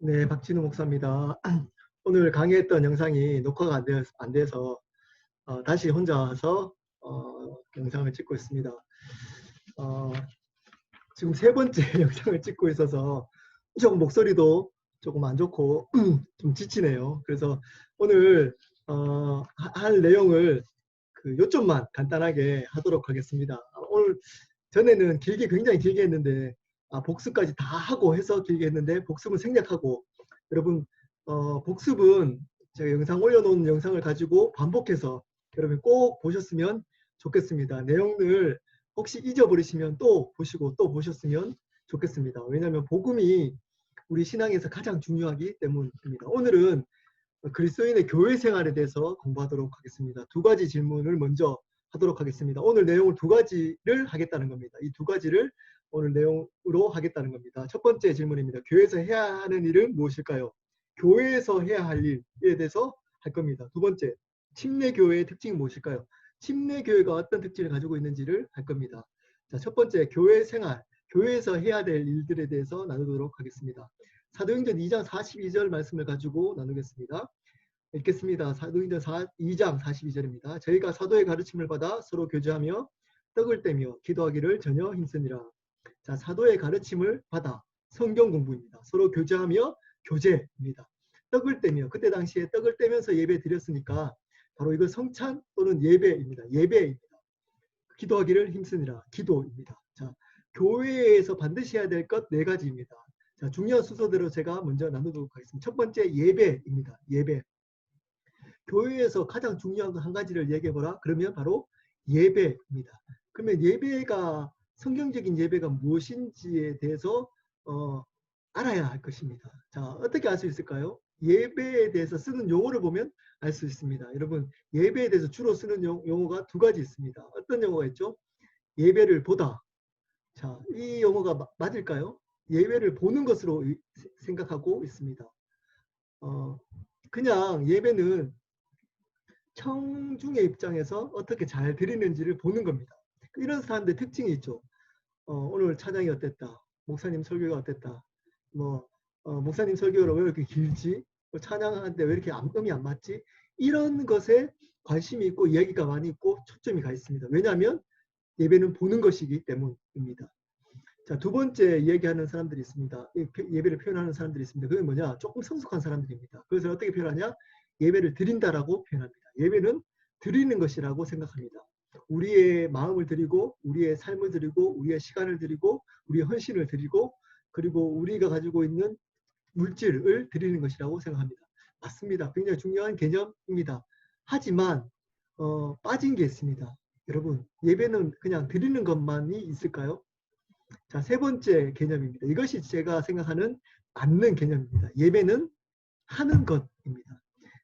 네, 박진우 목사입니다. 오늘 강의했던 영상이 녹화가 안 돼서 다시 혼자서 영상을 찍고 있습니다. 지금 세 번째 영상을 찍고 있어서 조금 목소리도 조금 안 좋고 좀 지치네요. 그래서 오늘 할 내용을 요점만 간단하게 하도록 하겠습니다. 오늘 전에는 굉장히 길게 했는데 복습까지 다 하고 해서 길게 했는데 복습은 생략하고, 여러분 복습은 제가 영상 올려놓은 영상을 가지고 반복해서 여러분 꼭 보셨으면 좋겠습니다. 내용을 혹시 잊어버리시면 또 보시고 또 보셨으면 좋겠습니다. 왜냐하면 복음이 우리 신앙에서 가장 중요하기 때문입니다. 오늘은 그리스도인의 교회 생활에 대해서 공부하도록 하겠습니다. 두 가지 질문을 먼저 하도록 하겠습니다. 오늘 내용을 두 가지를 하겠다는 겁니다. 이 두 가지를 오늘 내용으로 하겠다는 겁니다. 첫 번째 질문입니다. 교회에서 해야 하는 일은 무엇일까요? 교회에서 해야 할 일에 대해서 할 겁니다. 두 번째, 침례교회의 특징이 무엇일까요? 침례교회가 어떤 특징을 가지고 있는지를 할 겁니다. 자, 첫 번째, 교회 생활, 교회에서 해야 될 일들에 대해서 나누도록 하겠습니다. 사도행전 2장 42절 말씀을 가지고 나누겠습니다. 읽겠습니다. 사도행전 2장 42절입니다. 저희가 사도의 가르침을 받아 서로 교제하며 떡을 떼며 기도하기를 전혀 힘쓰니라. 자, 사도의 가르침을 받아 성경 공부입니다. 서로 교제하며 교제입니다. 떡을 떼며, 그때 당시에 떡을 떼면서 예배 드렸으니까 바로 이거 성찬 또는 예배입니다. 예배입니다. 기도하기를 힘쓰니라. 기도입니다. 자, 교회에서 반드시 해야 될 것 네 가지입니다. 자, 중요한 순서대로 제가 먼저 나누도록 하겠습니다. 첫 번째, 예배입니다. 예배. 교회에서 가장 중요한 거 한 가지를 얘기해보라. 그러면 바로 예배입니다. 그러면 예배가, 성경적인 예배가 무엇인지에 대해서 알아야 할 것입니다. 자, 어떻게 알 수 있을까요? 예배에 대해서 쓰는 용어를 보면 알 수 있습니다. 여러분, 예배에 대해서 주로 쓰는 용어가 두 가지 있습니다. 어떤 용어가 있죠? 예배를 보다. 자, 이 용어가 맞을까요? 예배를 보는 것으로 생각하고 있습니다. 그냥 예배는 청중의 입장에서 어떻게 잘 드리는지를 보는 겁니다. 이런 사람들의 특징이 있죠. 오늘 찬양이 어땠다. 목사님 설교가 어땠다. 목사님 설교가 왜 이렇게 길지? 찬양하는데 왜 이렇게 음이 안 맞지? 이런 것에 관심이 있고 이야기가 많이 있고 초점이 가 있습니다. 왜냐하면 예배는 보는 것이기 때문입니다. 자, 두 번째 얘기하는 사람들이 있습니다. 예배를 표현하는 사람들이 있습니다. 그게 뭐냐? 조금 성숙한 사람들입니다. 그래서 어떻게 표현하냐? 예배를 드린다라고 표현합니다. 예배는 드리는 것이라고 생각합니다. 우리의 마음을 드리고, 우리의 삶을 드리고, 우리의 시간을 드리고, 우리의 헌신을 드리고, 그리고 우리가 가지고 있는 물질을 드리는 것이라고 생각합니다. 맞습니다. 굉장히 중요한 개념입니다. 하지만 빠진 게 있습니다. 여러분, 예배는 그냥 드리는 것만이 있을까요? 자, 세 번째 개념입니다. 이것이 제가 생각하는 맞는 개념입니다. 예배는 하는 것입니다.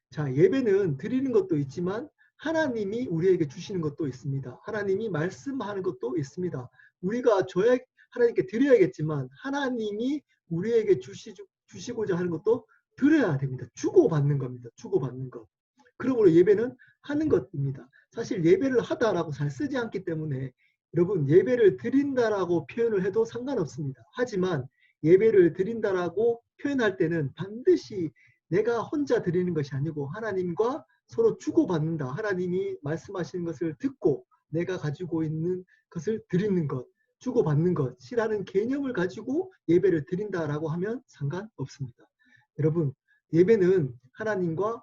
자, 예배는 드리는 것도 있지만 하나님이 우리에게 주시는 것도 있습니다. 하나님이 말씀하는 것도 있습니다. 우리가 하나님께 드려야겠지만 하나님이 우리에게 주시고자 하는 것도 드려야 됩니다. 주고받는 겁니다. 주고받는 것. 그러므로 예배는 하는 것입니다. 사실 예배를 하다라고 잘 쓰지 않기 때문에 여러분, 예배를 드린다라고 표현을 해도 상관없습니다. 하지만 예배를 드린다라고 표현할 때는 반드시 내가 혼자 드리는 것이 아니고 하나님과 서로 주고받는다. 하나님이 말씀하시는 것을 듣고 내가 가지고 있는 것을 드리는 것, 주고받는 것이라는 개념을 가지고 예배를 드린다라고 하면 상관없습니다. 여러분, 예배는 하나님과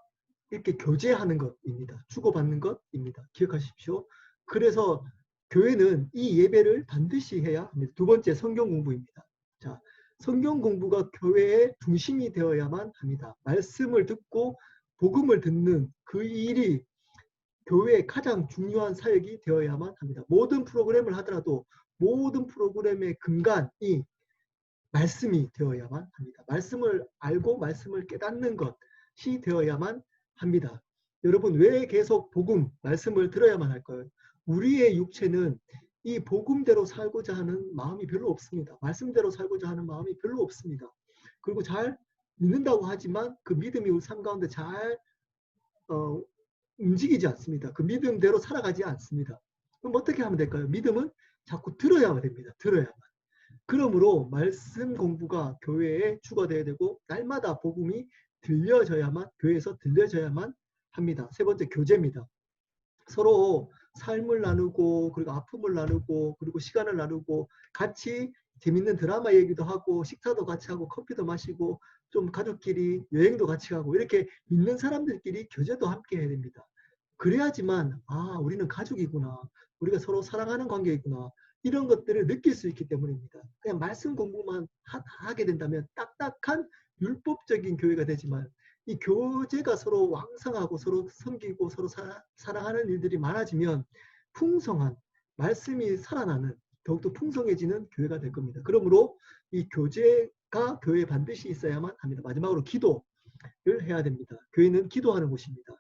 이렇게 교제하는 것입니다. 주고받는 것입니다. 기억하십시오. 그래서 교회는 이 예배를 반드시 해야 합니다. 두 번째, 성경 공부입니다. 자, 성경 공부가 교회의 중심이 되어야만 합니다. 말씀을 듣고 복음을 듣는 그 일이 교회의 가장 중요한 사역이 되어야만 합니다. 모든 프로그램을 하더라도 모든 프로그램의 근간이 말씀이 되어야만 합니다. 말씀을 알고 말씀을 깨닫는 것이 되어야만 합니다. 여러분, 왜 계속 복음, 말씀을 들어야만 할까요? 우리의 육체는 이 복음대로 살고자 하는 마음이 별로 없습니다. 말씀대로 살고자 하는 마음이 별로 없습니다. 그리고 잘 믿는다고 하지만 그 믿음이 우리 삶 가운데 잘 움직이지 않습니다. 그 믿음대로 살아가지 않습니다. 그럼 어떻게 하면 될까요? 믿음은 자꾸 들어야만 됩니다. 들어야만. 그러므로 말씀 공부가 교회의 주가 되어야 되고 날마다 복음이 들려져야만 교회에서 들려져야만 합니다. 세 번째 교제입니다. 서로 삶을 나누고 그리고 아픔을 나누고 그리고 시간을 나누고 같이 재밌는 드라마 얘기도 하고 식사도 같이 하고 커피도 마시고 좀 가족끼리 여행도 같이 가고 이렇게 믿는 사람들끼리 교제도 함께 해야 됩니다. 그래야지만 우리는 가족이구나. 우리가 서로 사랑하는 관계이구나. 이런 것들을 느낄 수 있기 때문입니다. 그냥 말씀 공부만 하게 된다면 딱딱한 율법적인 교회가 되지만 이 교제가 서로 왕성하고 서로 섬기고 서로 사랑하는 일들이 많아지면 풍성한 말씀이 살아나는 더욱더 풍성해지는 교회가 될 겁니다. 그러므로 이 교제가 교회에 반드시 있어야만 합니다. 마지막으로 기도를 해야 됩니다. 교회는 기도하는 곳입니다.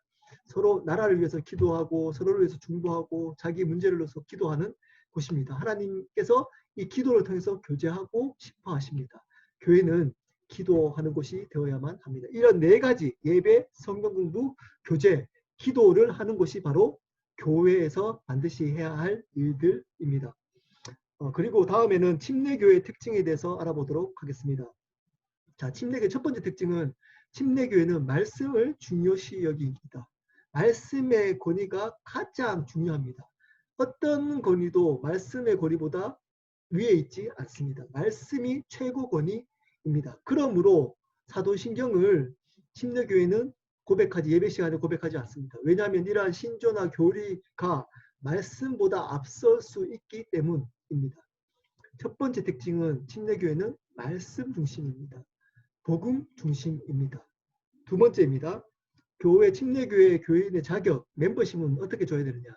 서로 나라를 위해서 기도하고 서로를 위해서 중보하고 자기 문제를 위해서 기도하는 곳입니다. 하나님께서 이 기도를 통해서 교제하고 싶어 하십니다. 교회는 기도하는 곳이 되어야만 합니다. 이런 네 가지 예배, 성경 공부, 교제, 기도를 하는 곳이 바로 교회에서 반드시 해야 할 일들입니다. 그리고 다음에는 침례교회의 특징에 대해서 알아보도록 하겠습니다. 자, 침례교회 첫 번째 특징은 침례교회는 말씀을 중요시 여깁니다. 말씀의 권위가 가장 중요합니다. 어떤 권위도 말씀의 권위보다 위에 있지 않습니다. 말씀이 최고 권위입니다. 그러므로 사도신경을 침례교회는 고백하지 예배 시간에 고백하지 않습니다. 왜냐하면 이러한 신조나 교리가 말씀보다 앞설 수 있기 때문입니다. 첫 번째 특징은 침례교회는 말씀 중심입니다. 복음 중심입니다. 두 번째입니다. 교회 침례교회 교인의 자격, 멤버십은 어떻게 줘야 되느냐?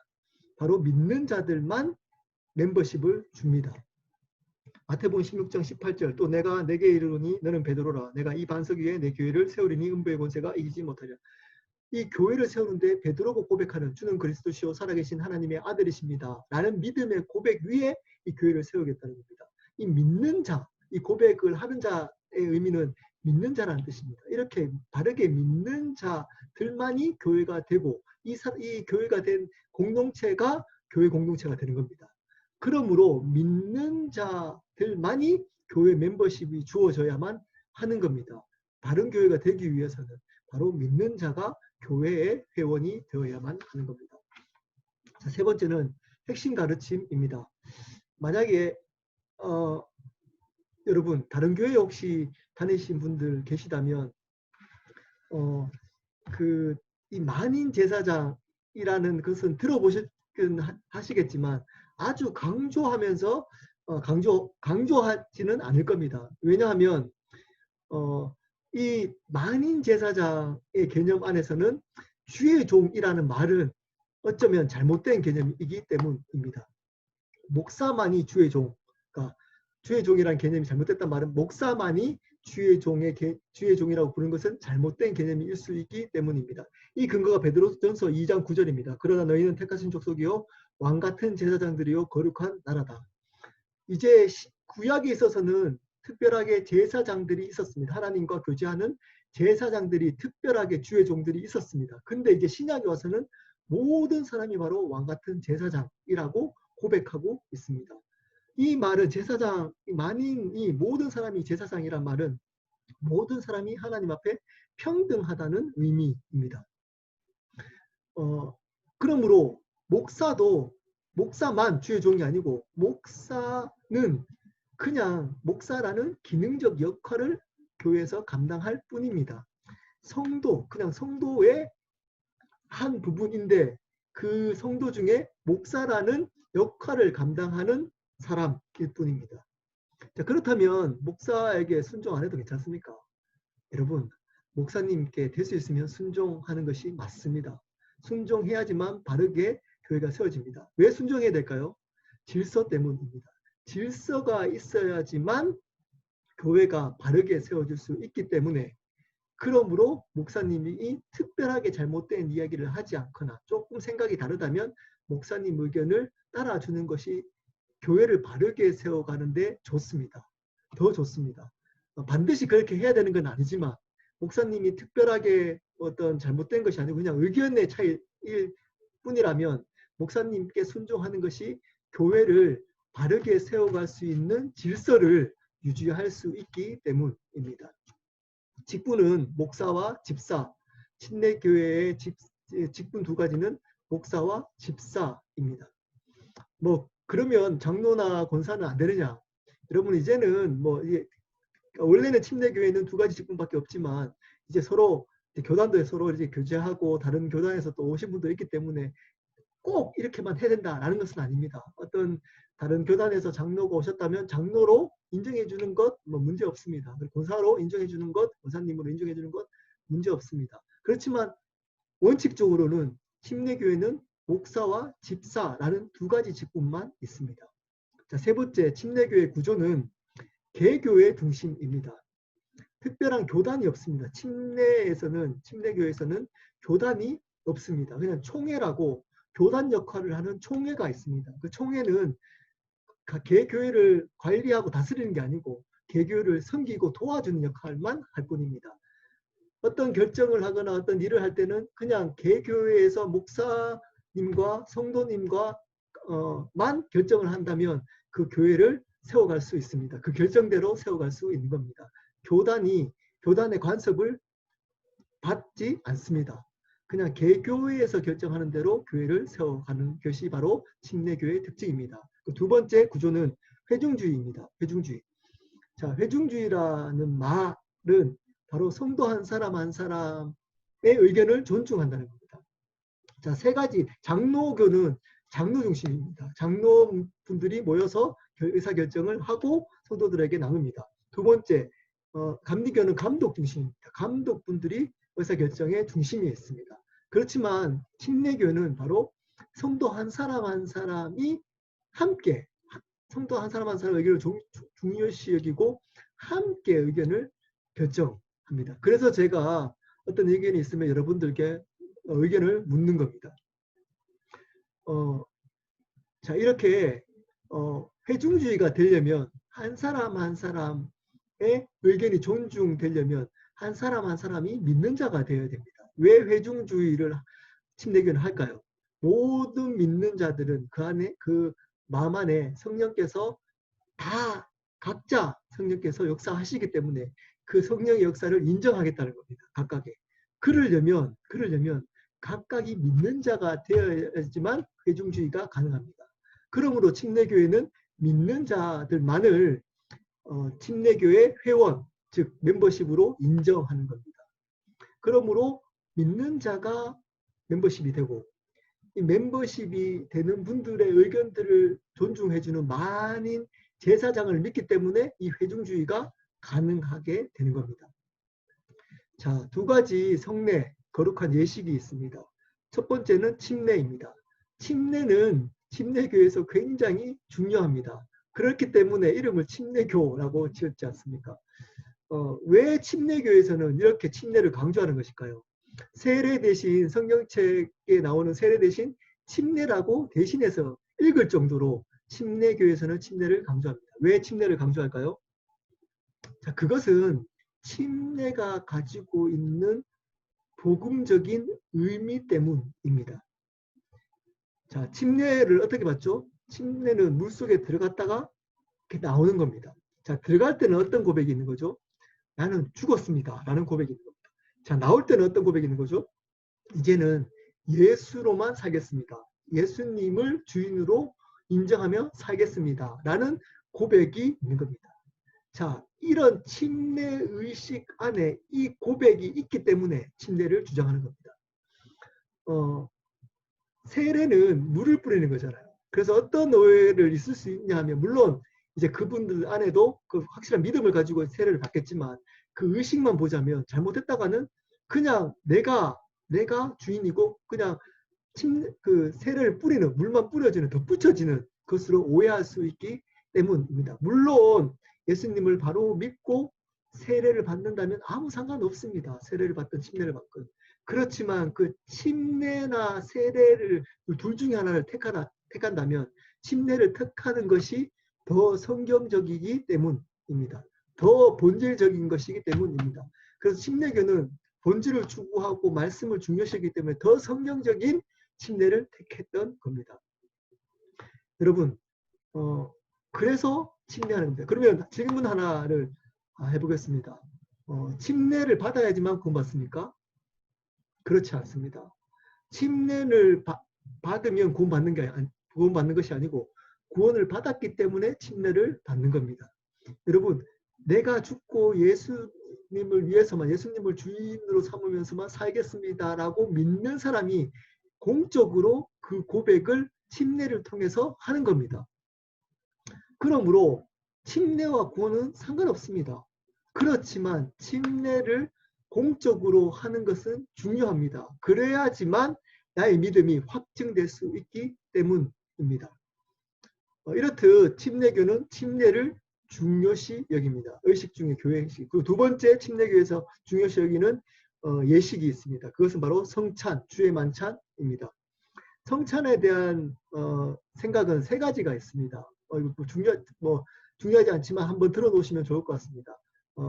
바로 믿는 자들만 멤버십을 줍니다. 마태복음 16장 18절 또 내가 내게 이르노니 너는 베드로라 내가 이 반석 위에 내 교회를 세우리니 음부의 권세가 이기지 못하리라. 이 교회를 세우는데 베드로가 고백하는 주는 그리스도시요 살아계신 하나님의 아들이십니다. 라는 믿음의 고백 위에 이 교회를 세우겠다는 겁니다. 이 믿는 자, 이 고백을 하는 자의 의미는 믿는 자라는 뜻입니다. 이렇게 바르게 믿는 자들만이 교회가 되고 이 교회가 된 공동체가 교회 공동체가 되는 겁니다. 그러므로 믿는 자들만이 교회 멤버십이 주어져야만 하는 겁니다. 바른 교회가 되기 위해서는 바로 믿는 자가 교회의 회원이 되어야만 하는 겁니다. 자, 세 번째는 핵심 가르침입니다. 만약에 여러분 다른 교회 혹시 다니신 분들 계시다면 이 만인 제사장이라는 것은 들어보셨긴 하시겠지만 아주 강조하면서 강조하지는 않을 겁니다. 왜냐하면 이 만인 제사장의 개념 안에서는 주의 종이라는 말은 어쩌면 잘못된 개념이기 때문입니다. 목사만이 주의 종, 그러니까 주의 종이라는 개념이 잘못됐단 말은 목사만이 주의 종이라고 부르는 것은 잘못된 개념일 수 있기 때문입니다. 이 근거가 베드로전서 2장 9절입니다. 그러나 너희는 택하신 족속이요 왕 같은 제사장들이요 거룩한 나라다. 이제 구약에 있어서는 특별하게 제사장들이 있었습니다. 하나님과 교제하는 제사장들이 특별하게 주의 종들이 있었습니다. 근데 이제 신약에 와서는 모든 사람이 바로 왕 같은 제사장이라고 고백하고 있습니다. 이 말은 제사장, 만인이 모든 사람이 제사장이란 말은 모든 사람이 하나님 앞에 평등하다는 의미입니다. 그러므로 목사만 주의 종이 아니고 목사는 그냥 목사라는 기능적 역할을 교회에서 감당할 뿐입니다. 그냥 성도의 한 부분인데 그 성도 중에 목사라는 역할을 감당하는 사람일 뿐입니다. 자, 그렇다면 목사에게 순종 안 해도 괜찮습니까? 여러분, 목사님께 될 수 있으면 순종하는 것이 맞습니다. 순종해야지만 바르게 교회가 세워집니다. 왜 순종해야 될까요? 질서 때문입니다. 질서가 있어야지만 교회가 바르게 세워질 수 있기 때문에 그러므로 목사님이 특별하게 잘못된 이야기를 하지 않거나 조금 생각이 다르다면 목사님 의견을 따라주는 것이 교회를 바르게 세워가는데 좋습니다. 더 좋습니다. 반드시 그렇게 해야 되는 건 아니지만 목사님이 특별하게 어떤 잘못된 것이 아니고 그냥 의견의 차이일 뿐이라면 목사님께 순종하는 것이 교회를 바르게 세워갈 수 있는 질서를 유지할 수 있기 때문입니다. 직분은 목사와 집사, 침례교회의 직분 두 가지는 목사와 집사입니다. 뭐 그러면 장로나 권사는 안 되느냐? 여러분 이제는 뭐 원래는 침례교회는 두 가지 직분밖에 없지만 이제 서로 교단도 서로 이제 교제하고 다른 교단에서 또 오신 분도 있기 때문에 꼭 이렇게만 해야 된다라는 것은 아닙니다. 어떤 다른 교단에서 장로가 오셨다면 장로로 인정해 주는 것 뭐 문제 없습니다. 권사로 인정해 주는 것, 권사님으로 인정해 주는 것 문제 없습니다. 그렇지만 원칙적으로는 침례교회는 목사와 집사라는 두 가지 직분만 있습니다. 자, 세 번째, 침례교회 구조는 개교회 중심입니다. 특별한 교단이 없습니다. 침례교회에서는 교단이 없습니다. 그냥 총회라고 교단 역할을 하는 총회가 있습니다. 그 총회는 개교회를 관리하고 다스리는 게 아니고 개교회를 섬기고 도와주는 역할만 할 뿐입니다. 어떤 결정을 하거나 어떤 일을 할 때는 그냥 개교회에서 목사님과 성도님과 만 결정을 한다면 그 교회를 세워갈 수 있습니다. 그 결정대로 세워갈 수 있는 겁니다. 교단의 간섭을 받지 않습니다. 그냥 개교회에서 결정하는 대로 교회를 세워가는 것이 바로 침례교회의 특징입니다. 두 번째 구조는 회중주의입니다. 회중주의. 자, 회중주의라는 말은 바로 성도 한 사람 한 사람의 의견을 존중한다는 겁니다. 자, 세 가지. 장로교는 장로 중심입니다. 장로분들이 모여서 의사결정을 하고 성도들에게 나눕니다. 두 번째, 감리교는 감독 중심입니다. 감독분들이 의사결정의 중심에 있습니다. 그렇지만 침례교는 바로 성도 한 사람 한 사람이 함께 성도 한 사람 한 사람의 의견을 중요시 여기고 함께 의견을 결정합니다. 그래서 제가 어떤 의견이 있으면 여러분들께 의견을 묻는 겁니다. 자, 이렇게 회중주의가 되려면 한 사람 한 사람의 의견이 존중되려면 한 사람 한 사람이 믿는 자가 되어야 됩니다. 왜 회중주의를 침례교는 할까요? 모든 믿는 자들은 그 안에 그 마음 안에 성령께서 다 각자 성령께서 역사하시기 때문에 그 성령의 역사를 인정하겠다는 겁니다. 각각의. 그러려면 각각이 믿는 자가 되어야지만 회중주의가 가능합니다. 그러므로 침례교회는 믿는 자들만을 침례교회 회원, 즉 멤버십으로 인정하는 겁니다. 그러므로 믿는 자가 멤버십이 되고 이 멤버십이 되는 분들의 의견들을 존중해주는 만인 제사장을 믿기 때문에 이 회중주의가 가능하게 되는 겁니다. 자, 두 가지 성례, 거룩한 예식이 있습니다. 첫 번째는 침례입니다. 침례는 침례교에서 굉장히 중요합니다. 그렇기 때문에 이름을 침례교라고 지었지 않습니까? 왜 침례교에서는 이렇게 침례를 강조하는 것일까요? 세례 대신 성경책에 나오는 세례 대신 침례라고 대신해서 읽을 정도로 침례교에서는 침례를 강조합니다. 왜 침례를 강조할까요? 자, 그것은 침례가 가지고 있는 복음적인 의미 때문입니다. 자, 침례를 어떻게 받죠? 침례는 물속에 들어갔다가 이렇게 나오는 겁니다. 자, 들어갈 때는 어떤 고백이 있는 거죠? 나는 죽었습니다. 라는 고백이 있는 겁니다. 자, 나올 때는 어떤 고백이 있는 거죠? 이제는 예수로만 살겠습니다. 예수님을 주인으로 인정하며 살겠습니다. 라는 고백이 있는 겁니다. 자, 이런 침례의식 안에 이 고백이 있기 때문에 침례를 주장하는 겁니다. 세례는 물을 뿌리는 거잖아요. 그래서 어떤 오해를 있을 수 있냐 하면 물론 이제 그분들 안에도 그 확실한 믿음을 가지고 세례를 받겠지만 그 의식만 보자면 잘못했다가는 그냥 내가 주인이고 그냥 그 세례를 뿌리는 물만 뿌려지는 덧붙여지는 것으로 오해할 수 있기 때문입니다. 물론 예수님을 바로 믿고 세례를 받는다면 아무 상관없습니다. 세례를 받든 침례를 받든. 그렇지만 그 침례나 세례를 둘 중에 하나를 택한다면 침례를 택하는 것이 더 성경적이기 때문입니다. 더 본질적인 것이기 때문입니다. 그래서 침례교는 본질을 추구하고 말씀을 중요시하기 때문에 더 성경적인 침례를 택했던 겁니다. 여러분, 그래서 침례하는 겁니다. 그러면 질문 하나를 해보겠습니다. 침례를 받아야지만 구원받습니까? 그렇지 않습니다. 침례를 받으면 구원받는 것이 아니고 구원을 받았기 때문에 침례를 받는 겁니다. 여러분, 내가 죽고 예수님을 위해서만, 예수님을 주인으로 삼으면서만 살겠습니다라고 믿는 사람이 공적으로 그 고백을 침례를 통해서 하는 겁니다. 그러므로 침례와 구원은 상관없습니다. 그렇지만 침례를 공적으로 하는 것은 중요합니다. 그래야지만 나의 믿음이 확증될 수 있기 때문입니다. 이렇듯 침례교는 침례를 중요시 여깁니다. 의식 중에 교회 의식. 그리고 두 번째 침례교에서 중요시 여기는 예식이 있습니다. 그것은 바로 성찬, 주의 만찬입니다. 성찬에 대한 생각은 세 가지가 있습니다. 중요하지 않지만 한번 들어놓으시면 좋을 것 같습니다.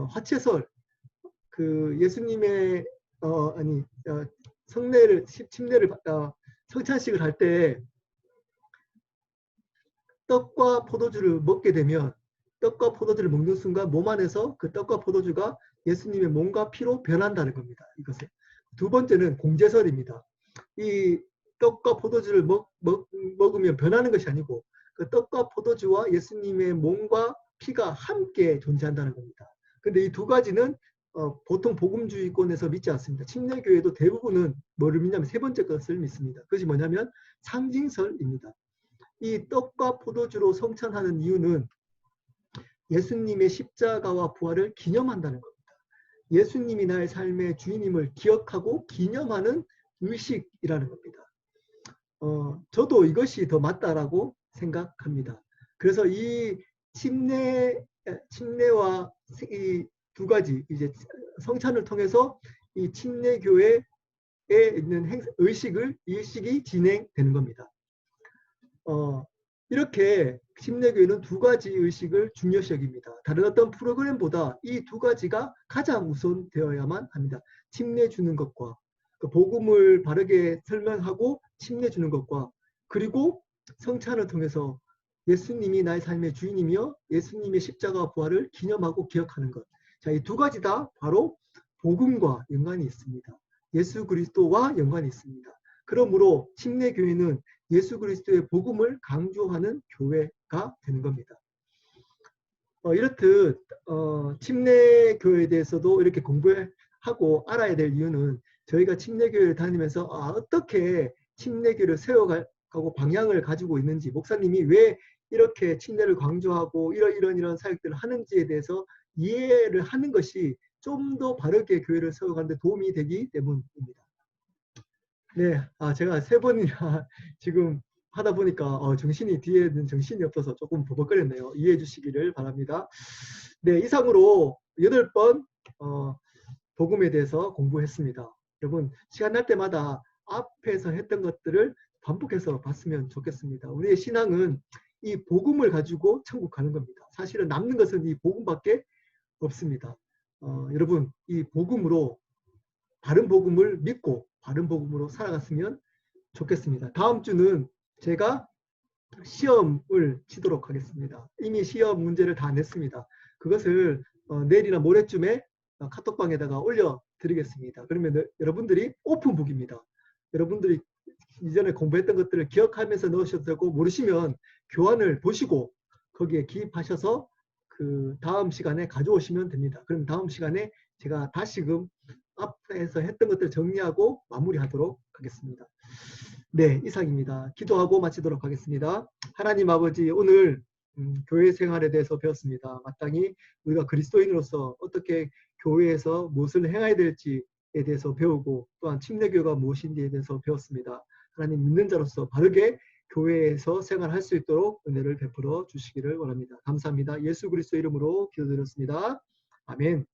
화채설, 그 예수님의 침례를 성찬식을 할 때 떡과 포도주를 먹게 되면 떡과 포도주를 먹는 순간 몸 안에서 그 떡과 포도주가 예수님의 몸과 피로 변한다는 겁니다. 이것을. 두 번째는 공제설입니다. 이 떡과 포도주를 먹으면 변하는 것이 아니고 그 떡과 포도주와 예수님의 몸과 피가 함께 존재한다는 겁니다. 근데 이 두 가지는 보통 복음주의권에서 믿지 않습니다. 침례교회도 대부분은 뭐를 믿냐면 세 번째 것을 믿습니다. 그것이 뭐냐면 상징설입니다. 이 떡과 포도주로 성찬하는 이유는 예수님의 십자가와 부활을 기념한다는 겁니다. 예수님이 나의 삶의 주인임을 기억하고 기념하는 의식이라는 겁니다. 저도 이것이 더 맞다라고 생각합니다. 그래서 이 침례와 이 두 가지 이제 성찬을 통해서 이 침례교회에 있는 의식이 진행되는 겁니다. 이렇게 침례교회는 두 가지 의식을 중요시 여깁니다. 다른 어떤 프로그램보다 이 두 가지가 가장 우선되어야만 합니다. 침례 주는 것과 그 복음을 바르게 설명하고 침례 주는 것과 그리고 성찬을 통해서 예수님이 나의 삶의 주인이며 예수님의 십자가 부활을 기념하고 기억하는 것. 자, 이 두 가지 다 바로 복음과 연관이 있습니다. 예수 그리스도와 연관이 있습니다. 그러므로 침례교회는 예수 그리스도의 복음을 강조하는 교회가 되는 겁니다. 이렇듯 침례교회에 대해서도 이렇게 공부하고 알아야 될 이유는 저희가 침례교회를 다니면서 어떻게 침례교회를 세워가고 방향을 가지고 있는지, 목사님이 왜 이렇게 침례를 강조하고 이런 사역들을 하는지에 대해서 이해를 하는 것이 좀 더 바르게 교회를 세워가는 데 도움이 되기 때문입니다. 네, 제가 세 번이나 지금 하다 보니까 뒤에는 정신이 없어서 조금 버벅거렸네요. 이해해 주시기를 바랍니다. 네, 이상으로 8번 복음에 대해서 공부했습니다. 여러분, 시간 날 때마다 앞에서 했던 것들을 반복해서 봤으면 좋겠습니다. 우리의 신앙은 이 복음을 가지고 천국 가는 겁니다. 사실은 남는 것은 이 복음밖에 없습니다. 여러분, 이 복음으로 바른 복음을 믿고 바른 복음으로 살아갔으면 좋겠습니다. 다음 주는 제가 시험을 치도록 하겠습니다. 이미 시험 문제를 다 냈습니다. 그것을 내일이나 모레쯤에 카톡방에다가 올려드리겠습니다. 그러면 여러분들이 오픈북입니다. 여러분들이 이전에 공부했던 것들을 기억하면서 넣으셔도 되고 모르시면 교환을 보시고 거기에 기입하셔서 그 다음 시간에 가져오시면 됩니다. 그럼 다음 시간에 제가 다시금 앞에서 했던 것들 정리하고 마무리하도록 하겠습니다. 네, 이상입니다. 기도하고 마치도록 하겠습니다. 하나님 아버지, 오늘 교회 생활에 대해서 배웠습니다. 마땅히 우리가 그리스도인으로서 어떻게 교회에서 무엇을 행해야 될지에 대해서 배우고 또한 침례교가 무엇인지에 대해서 배웠습니다. 하나님 믿는 자로서 바르게 교회에서 생활할 수 있도록 은혜를 베풀어 주시기를 원합니다. 감사합니다. 예수 그리스도 이름으로 기도드렸습니다. 아멘.